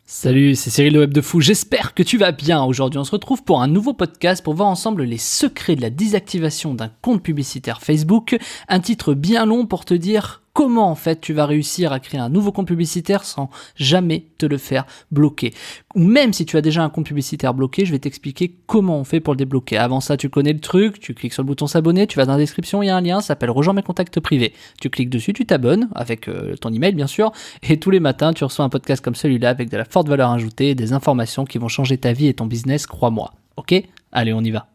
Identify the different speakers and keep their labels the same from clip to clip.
Speaker 1: Salut, c'est Cyril le Web de Fou, j'espère que tu vas bien. Aujourd'hui on se retrouve pour un nouveau podcast pour voir ensemble les secrets de la désactivation d'un compte publicitaire Facebook. Un titre bien long pour te dire comment en fait tu vas réussir à créer un nouveau compte publicitaire sans jamais te le faire bloquer. Ou même si tu as déjà un compte publicitaire bloqué, je vais t'expliquer comment on fait pour le débloquer. Avant ça, tu connais le truc, tu cliques sur le bouton s'abonner, tu vas dans la description, il y a un lien, ça s'appelle Rejoins mes contacts privés. Tu cliques dessus, tu t'abonnes avec ton email bien sûr, et tous les matins tu reçois un podcast comme celui-là avec de la forte valeur ajoutée, des informations qui vont changer ta vie et ton business, crois-moi. Ok ? Allez, on y va.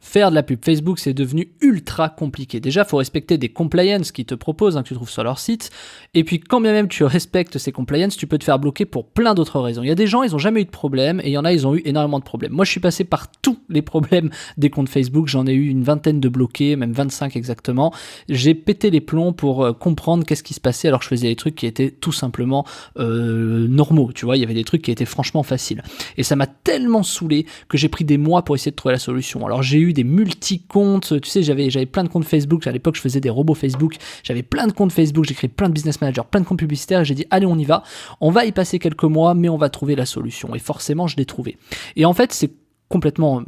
Speaker 1: Faire de la pub Facebook, c'est devenu ultra compliqué. Déjà, il faut respecter des compliances qu'ils te proposent, que tu trouves sur leur site. Et puis, quand bien même tu respectes ces compliances, tu peux te faire bloquer pour plein d'autres raisons. Il y a des gens, ils n'ont jamais eu de problème, et il y en a, ils ont eu énormément de problèmes. Moi, je suis passé par tous les problèmes des comptes Facebook. J'en ai eu une vingtaine de bloqués, même 25 exactement. J'ai pété les plombs pour comprendre qu'est-ce qui se passait, alors que je faisais des trucs qui étaient tout simplement normaux. Tu vois, il y avait des trucs qui étaient franchement faciles. Et ça m'a tellement saoulé que j'ai pris des mois pour essayer de trouver la solution. Alors, j'ai eu des multi-comptes, tu sais, j'avais plein de comptes Facebook, à l'époque je faisais des robots Facebook, j'avais plein de comptes Facebook, j'ai créé plein de business managers, plein de comptes publicitaires et j'ai dit allez on y va, on va y passer quelques mois mais on va trouver la solution et forcément je l'ai trouvé. Et en fait c'est complètement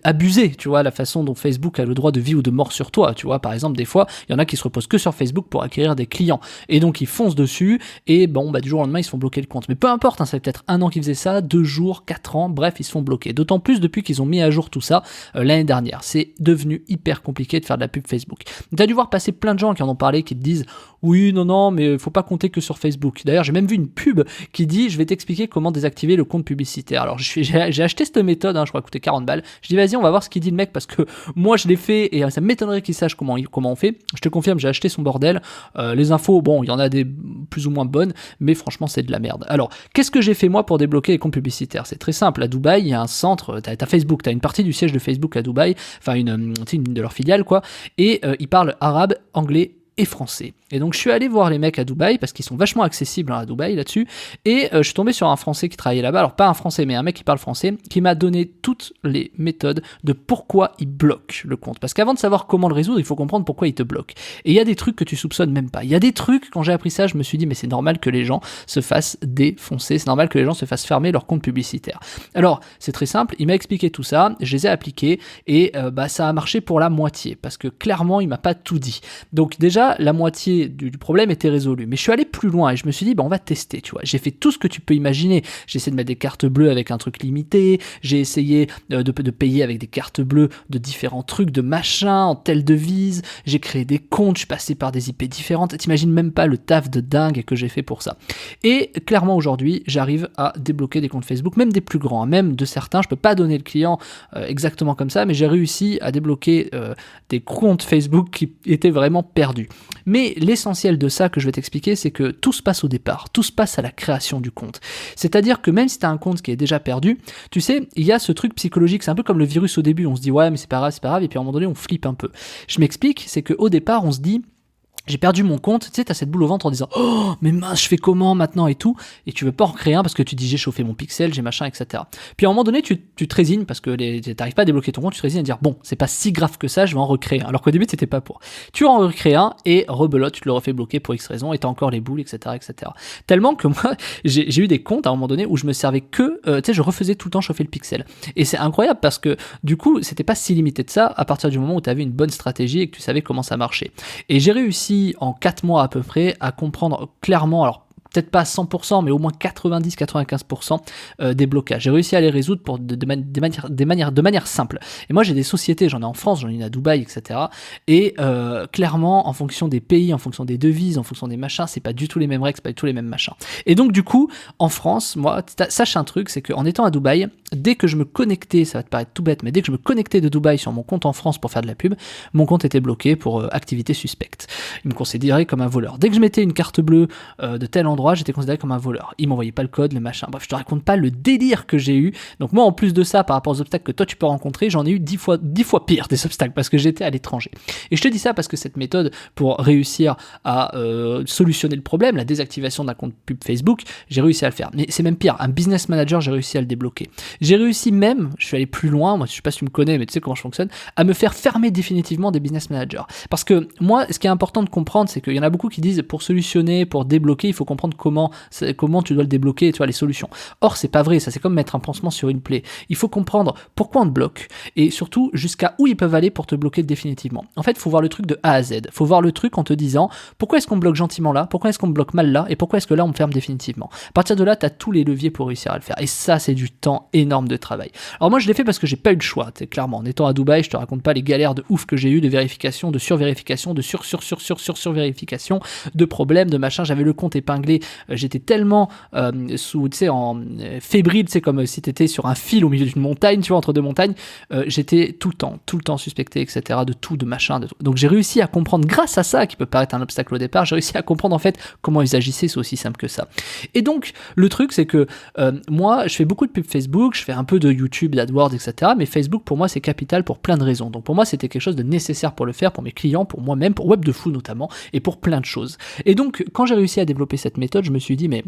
Speaker 1: abusé, tu vois, la façon dont Facebook a le droit de vie ou de mort sur toi, tu vois, par exemple, des fois, il y en a qui se reposent que sur Facebook pour acquérir des clients, et donc ils foncent dessus, et bon, du jour au lendemain, ils se font bloquer le compte, mais peu importe, ça fait peut-être 1 an qu'ils faisaient ça, 2 jours, 4 ans, bref, ils se font bloquer, d'autant plus depuis qu'ils ont mis à jour tout ça l'année dernière, c'est devenu hyper compliqué de faire de la pub Facebook. T'as dû voir passer plein de gens qui en ont parlé, qui te disent, oui, non, mais faut pas compter que sur Facebook. D'ailleurs, j'ai même vu une pub qui dit, je vais t'expliquer comment désactiver le compte publicitaire. Alors, j'ai acheté cette méthode, je crois, coûtait 40 balles. Je dis, vas-y, on va voir ce qu'il dit le mec, parce que moi, je l'ai fait, et ça m'étonnerait qu'il sache comment on fait. Je te confirme, j'ai acheté son bordel. Les infos, bon, il y en a des plus ou moins bonnes, mais franchement, c'est de la merde. Alors, qu'est-ce que j'ai fait, moi, pour débloquer les comptes publicitaires ? C'est très simple. À Dubaï, il y a un centre, t'as Facebook, t'as une partie du siège de Facebook à Dubaï, enfin, une de leurs filiales, quoi, et ils parlent arabe, anglais, et français. Et donc je suis allé voir les mecs à Dubaï parce qu'ils sont vachement accessibles à Dubaï là-dessus et je suis tombé sur un français qui travaillait là-bas, alors pas un français mais un mec qui parle français, qui m'a donné toutes les méthodes de pourquoi il bloque le compte, parce qu'avant de savoir comment le résoudre il faut comprendre pourquoi il te bloque. Et il y a des trucs que tu soupçonnes même pas, il y a des trucs, quand j'ai appris ça je me suis dit mais c'est normal que les gens se fassent défoncer, c'est normal que les gens se fassent fermer leur compte publicitaire. Alors c'est très simple, il m'a expliqué tout ça, je les ai appliqués et ça a marché pour la moitié, parce que clairement il m'a pas tout dit. Donc déjà la moitié du problème était résolu, mais je suis allé plus loin et je me suis dit on va tester, tu vois. J'ai fait tout ce que tu peux imaginer, j'ai essayé de mettre des cartes bleues avec un truc limité, j'ai essayé de payer avec des cartes bleues de différents trucs, de machins, en telle devise, j'ai créé des comptes, je suis passé par des IP différentes, t'imagines même pas le taf de dingue que j'ai fait pour ça. Et clairement aujourd'hui j'arrive à débloquer des comptes Facebook, même des plus grands, même de certains, je peux pas donner le client exactement comme ça, mais j'ai réussi à débloquer des comptes Facebook qui étaient vraiment perdus. Mais l'essentiel de ça que je vais t'expliquer, c'est que tout se passe au départ, tout se passe à la création du compte. C'est-à-dire que même si tu as un compte qui est déjà perdu, tu sais, il y a ce truc psychologique, c'est un peu comme le virus au début, on se dit ouais mais c'est pas grave, et puis à un moment donné on flippe un peu. Je m'explique, c'est qu'au départ on se dit, j'ai perdu mon compte, tu sais, t'as cette boule au ventre en disant « Oh, mais mince, je fais comment maintenant ?» et tout, et tu veux pas en créer un parce que tu dis « J'ai chauffé mon pixel, j'ai machin, etc. » Puis à un moment donné, tu te résignes parce que t'arrives pas à débloquer ton compte, tu te résignes à dire « Bon, c'est pas si grave que ça, je vais en recréer un. » Alors qu'au début, c'était pas pour. Tu en recrées un, et rebelote, tu te le refais bloquer pour X raison, et t'as encore les boules, etc., etc. Tellement que moi, j'ai eu des comptes à un moment donné où je me servais que, tu sais, je refaisais tout le temps chauffer le pixel. Et c'est incroyable parce que, du coup, c'était pas si limité de ça à partir du moment où t'avais une bonne stratégie et que tu savais comment ça marchait. Et j'ai réussi en 4 mois à peu près à comprendre clairement, alors peut-être pas à 100%, mais au moins 90-95% des blocages. J'ai réussi à les résoudre de manière simple. Et moi, j'ai des sociétés, j'en ai en France, j'en ai une à Dubaï, etc. Et clairement, en fonction des pays, en fonction des devises, en fonction des machins, c'est pas du tout les mêmes règles, c'est pas du tout les mêmes machins. Et donc, du coup, en France, moi, sache un truc, c'est qu'en étant à Dubaï, dès que je me connectais, ça va te paraître tout bête, mais dès que je me connectais de Dubaï sur mon compte en France pour faire de la pub, mon compte était bloqué pour activité suspecte. Il me considérait comme un voleur. Dès que je mettais une carte bleue de tel endroit, j'étais considéré comme un voleur. Il m'envoyait pas le code, le machin. Bref, je te raconte pas le délire que j'ai eu. Donc moi, en plus de ça, par rapport aux obstacles que toi tu peux rencontrer, j'en ai eu 10 fois pire des obstacles parce que j'étais à l'étranger. Et je te dis ça parce que cette méthode pour réussir à solutionner le problème, la désactivation d'un compte pub Facebook, j'ai réussi à le faire. Mais c'est même pire, un business manager, j'ai réussi à le débloquer. J'ai réussi même, je suis allé plus loin, moi je sais pas si tu me connais, mais tu sais comment je fonctionne, à me faire fermer définitivement des business managers. Parce que moi, ce qui est important de comprendre, c'est qu'il y en a beaucoup qui disent pour solutionner, pour débloquer, il faut comprendre comment tu dois le débloquer, tu vois, les solutions. Or, c'est pas vrai, ça c'est comme mettre un pansement sur une plaie. Il faut comprendre pourquoi on te bloque et surtout jusqu'à où ils peuvent aller pour te bloquer définitivement. En fait, il faut voir le truc de A à Z. Il faut voir le truc en te disant pourquoi est-ce qu'on me bloque gentiment là, pourquoi est-ce qu'on me bloque mal là et pourquoi est-ce que là on me ferme définitivement. À partir de là, tu as tous les leviers pour réussir à le faire. Et ça, c'est du temps énorme de travail. Alors moi, je l'ai fait parce que j'ai pas eu le choix. Clairement, en étant à Dubaï, je te raconte pas les galères de ouf que j'ai eu de vérification, de survérification, de survérification, de problèmes, de machin. J'avais le compte épinglé. J'étais tellement fébrile, comme si t'étais sur un fil au milieu d'une montagne, tu vois, entre deux montagnes. J'étais tout le temps suspecté, etc. de tout, de machin. Donc j'ai réussi à comprendre, grâce à ça, qui peut paraître un obstacle au départ, j'ai réussi à comprendre en fait comment ils agissaient. C'est aussi simple que ça. Et donc le truc, c'est que moi, je fais beaucoup de pubs Facebook, je fais un peu de YouTube, d'AdWords, etc. Mais Facebook, pour moi, c'est capital pour plein de raisons. Donc pour moi, c'était quelque chose de nécessaire pour le faire, pour mes clients, pour moi-même, pour Web de Fou notamment, et pour plein de choses. Et donc, quand j'ai réussi à développer cette méthode, je me suis dit, mais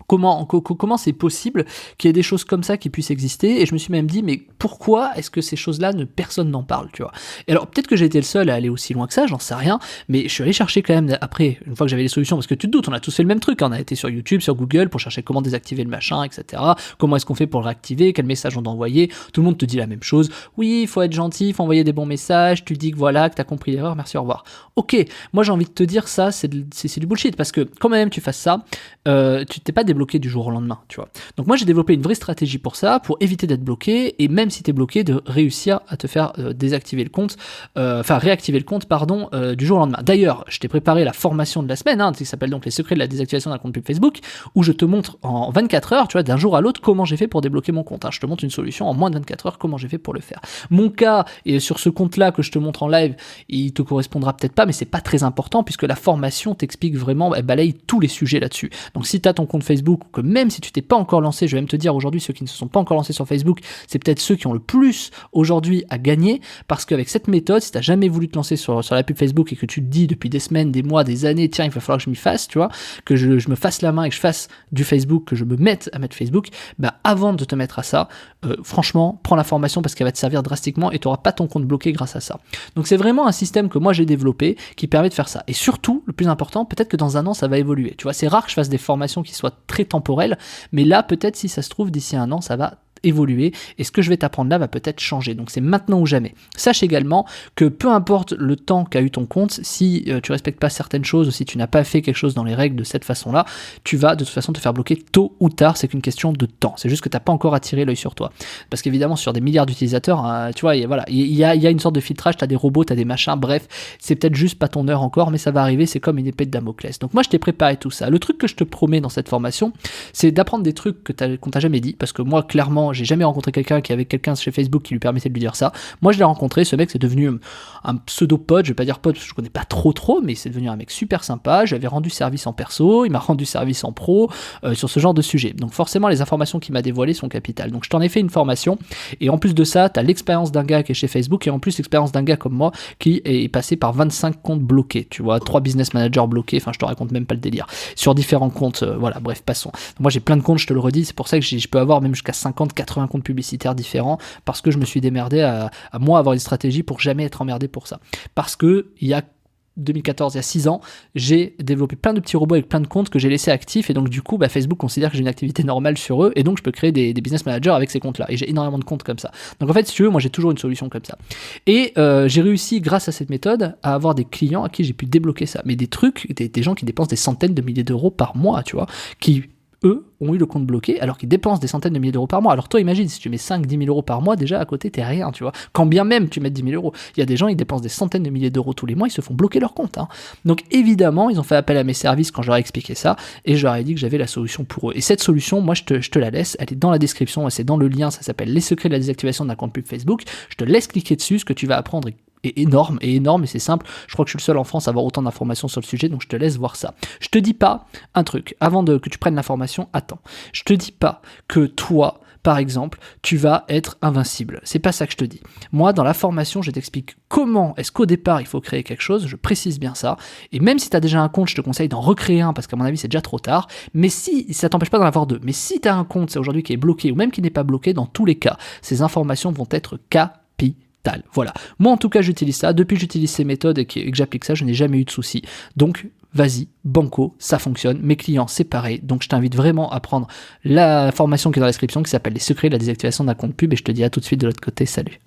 Speaker 1: comment c'est possible qu'il y ait des choses comme ça qui puissent exister? Et je me suis même dit, mais pourquoi est-ce que ces choses-là, personne n'en parle, tu vois? Et alors, peut-être que j'ai été le seul à aller aussi loin que ça, j'en sais rien, mais je suis allé chercher quand même après, une fois que j'avais les solutions, parce que tu te doutes, on a tous fait le même truc, hein, on a été sur YouTube, sur Google, pour chercher comment désactiver le machin, etc. Comment est-ce qu'on fait pour le réactiver, quel message on doit envoyer, tout le monde te dit la même chose. Oui, il faut être gentil, il faut envoyer des bons messages, tu dis que voilà, que t'as compris l'erreur, merci, au revoir. Ok, moi j'ai envie de te dire ça, c'est du bullshit, parce que quand même tu fasses ça, tu t'es pas débloqué du jour au lendemain, tu vois. Donc moi j'ai développé une vraie stratégie pour ça, pour éviter d'être bloqué, et même si t'es bloqué, de réussir à te faire réactiver le compte, du jour au lendemain. D'ailleurs, je t'ai préparé la formation de la semaine, qui s'appelle donc les secrets de la désactivation d'un compte pub Facebook, où je te montre en 24 heures, tu vois, d'un jour à l'autre, comment j'ai fait pour débloquer mon compte. Je te montre une solution en moins de 24 heures, comment j'ai fait pour le faire. Mon cas, et sur ce compte-là que je te montre en live, il te correspondra peut-être pas, mais c'est pas très important, puisque la formation t'explique vraiment, elle balaye tous les sujets là-dessus. Donc si tu as ton compte Facebook, ou que même si tu t'es pas encore lancé, je vais même te dire aujourd'hui, ceux qui ne se sont pas encore lancés sur Facebook, c'est peut-être ceux qui ont le plus aujourd'hui à gagner, parce qu'avec cette méthode, si tu n'as jamais voulu te lancer sur la pub Facebook et que tu te dis depuis des semaines, des mois, des années, tiens, il va falloir que je m'y fasse, tu vois, que je me fasse la main et que je fasse du Facebook, que je me mette à mettre Facebook, avant de te mettre à ça, franchement, prends la formation parce qu'elle va te servir drastiquement et tu n'auras pas ton compte bloqué grâce à ça. Donc c'est vraiment un système que moi j'ai développé qui permet de faire ça. Et surtout, le plus important, peut-être que dans un an, ça va évoluer. Tu vois, c'est rare que je fasse des formations qui soient très temporelles, mais là, peut-être, si ça se trouve, d'ici un an, ça va évoluer et ce que je vais t'apprendre là va peut-être changer. Donc c'est maintenant ou jamais. Sache également que peu importe le temps qu'a eu ton compte, si tu respectes pas certaines choses ou si tu n'as pas fait quelque chose dans les règles de cette façon-là, tu vas de toute façon te faire bloquer tôt ou tard. C'est qu'une question de temps. C'est juste que t'as pas encore attiré l'œil sur toi. Parce qu'évidemment sur des milliards d'utilisateurs, tu vois, il y a une sorte de filtrage, t'as des robots, t'as des machins, bref, c'est peut-être juste pas ton heure encore, mais ça va arriver, c'est comme une épée de Damoclès. Donc moi je t'ai préparé tout ça. Le truc que je te promets dans cette formation, c'est d'apprendre des trucs qu'on t'a jamais dit, parce que moi clairement j'ai jamais rencontré quelqu'un qui avait quelqu'un chez Facebook qui lui permettait de lui dire ça. Moi je l'ai rencontré, ce mec c'est devenu un pseudo-pote, je vais pas dire pote parce que je connais pas trop, mais c'est devenu un mec super sympa, j'avais rendu service en perso, il m'a rendu service en pro, sur ce genre de sujet. Donc forcément les informations qu'il m'a dévoilées sont capitales. Donc je t'en ai fait une formation, et en plus de ça, t'as l'expérience d'un gars qui est chez Facebook, et en plus l'expérience d'un gars comme moi qui est passé par 25 comptes bloqués, tu vois, 3 business managers bloqués, enfin je te raconte même pas le délire, sur différents comptes, voilà, bref, passons. Donc, moi j'ai plein de comptes, je te le redis, c'est pour ça que je peux avoir même jusqu'à 50-80 comptes publicitaires différents, parce que je me suis démerdé à moi avoir une stratégie pour jamais être emmerdé pour ça. Parce que il y a 2014, il y a 6 ans, j'ai développé plein de petits robots avec plein de comptes que j'ai laissés actifs, et donc du coup Facebook considère que j'ai une activité normale sur eux, et donc je peux créer des business managers avec ces comptes là, et j'ai énormément de comptes comme ça. Donc en fait si tu veux, moi j'ai toujours une solution comme ça, et j'ai réussi grâce à cette méthode à avoir des clients à qui j'ai pu débloquer ça, mais des trucs, des gens qui dépensent des centaines de milliers d'euros par mois, tu vois, qui eux ont eu le compte bloqué alors qu'ils dépensent des centaines de milliers d'euros par mois. Alors toi imagine, si tu mets 5-10 000 euros par mois, déjà à côté t'es rien, tu vois, quand bien même tu mets 10 000 euros, il y a des gens, ils dépensent des centaines de milliers d'euros tous les mois, ils se font bloquer leur compte, Donc évidemment ils ont fait appel à mes services quand je leur ai expliqué ça, et je leur ai dit que j'avais la solution pour eux, et cette solution, moi je te la laisse, elle est dans la description, et c'est dans le lien, ça s'appelle les secrets de la désactivation d'un compte pub Facebook. Je te laisse cliquer dessus, ce que tu vas apprendre est énorme, et c'est simple. Je crois que je suis le seul en France à avoir autant d'informations sur le sujet, donc je te laisse voir ça. Je te dis pas un truc, avant que tu prennes l'information, attends. Je te dis pas que toi, par exemple, tu vas être invincible. C'est pas ça que je te dis. Moi, dans la formation, je t'explique comment est-ce qu'au départ, il faut créer quelque chose, je précise bien ça, et même si tu as déjà un compte, je te conseille d'en recréer un, parce qu'à mon avis, c'est déjà trop tard, mais si, ça t'empêche pas d'en avoir deux, mais si tu as un compte, c'est aujourd'hui qui est bloqué, ou même qui n'est pas bloqué, dans tous les cas, ces informations vont être capitales. Voilà. Moi, en tout cas, j'utilise ça. Depuis que j'utilise ces méthodes et que j'applique ça, je n'ai jamais eu de soucis. Donc, vas-y, banco, ça fonctionne. Mes clients, c'est pareil. Donc, je t'invite vraiment à prendre la formation qui est dans la description, qui s'appelle Les secrets de la désactivation d'un compte pub, et je te dis à tout de suite de l'autre côté. Salut.